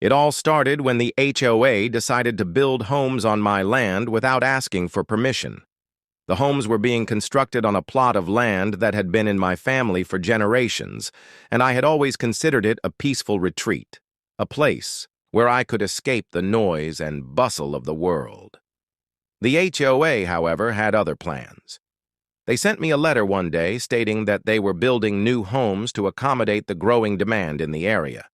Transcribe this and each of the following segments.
It all started when the HOA decided to build homes on my land without asking for permission. The homes were being constructed on a plot of land that had been in my family for generations, and I had always considered it a peaceful retreat, a place where I could escape the noise and bustle of the world. The HOA, however, had other plans. They sent me a letter one day stating that they were building new homes to accommodate the growing demand in the area.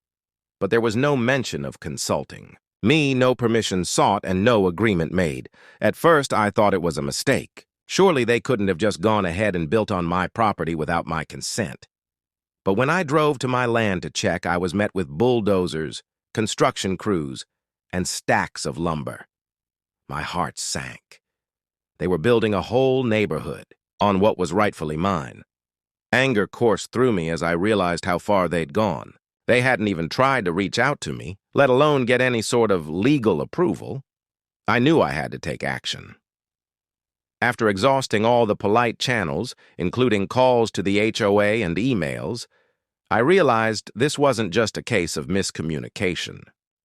But there was no mention of consulting. No permission sought and no agreement made. At first, I thought it was a mistake. Surely they couldn't have just gone ahead and built on my property without my consent. But when I drove to my land to check, I was met with bulldozers, construction crews, and stacks of lumber. My heart sank. They were building a whole neighborhood on what was rightfully mine. Anger coursed through me as I realized how far they'd gone. They hadn't even tried to reach out to me, let alone get any sort of legal approval. I knew I had to take action. After exhausting all the polite channels, including calls to the HOA and emails, I realized this wasn't just a case of miscommunication.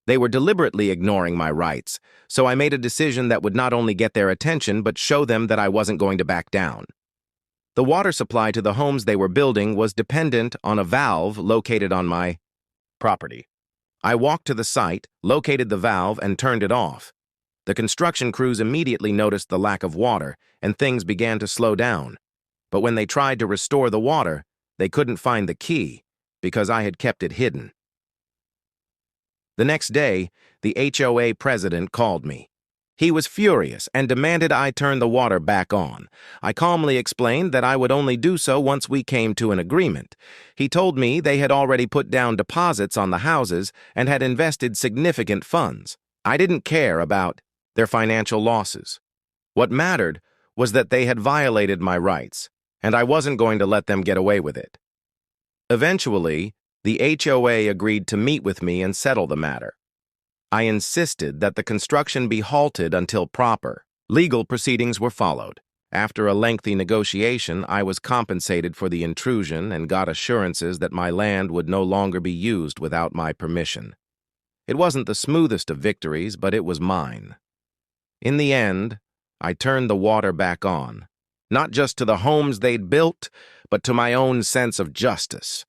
They were deliberately ignoring my rights, so I made a decision that would not only get their attention but show them that I wasn't going to back down. The water supply to the homes they were building was dependent on a valve located on my property. I walked to the site, located the valve, and turned it off. The construction crews immediately noticed the lack of water, and things began to slow down. But when they tried to restore the water, they couldn't find the key because I had kept it hidden. The next day, the HOA president called me. He was furious and demanded I turn the water back on. I calmly explained that I would only do so once we came to an agreement. He told me they had already put down deposits on the houses and had invested significant funds. I didn't care about their financial losses. What mattered was that they had violated my rights, and I wasn't going to let them get away with it. Eventually, the HOA agreed to meet with me and settle the matter. I insisted that the construction be halted until proper legal proceedings were followed. After a lengthy negotiation, I was compensated for the intrusion and got assurances that my land would no longer be used without my permission. It wasn't the smoothest of victories, but it was mine. In the end, I turned the water back on, not just to the homes they'd built, but to my own sense of justice.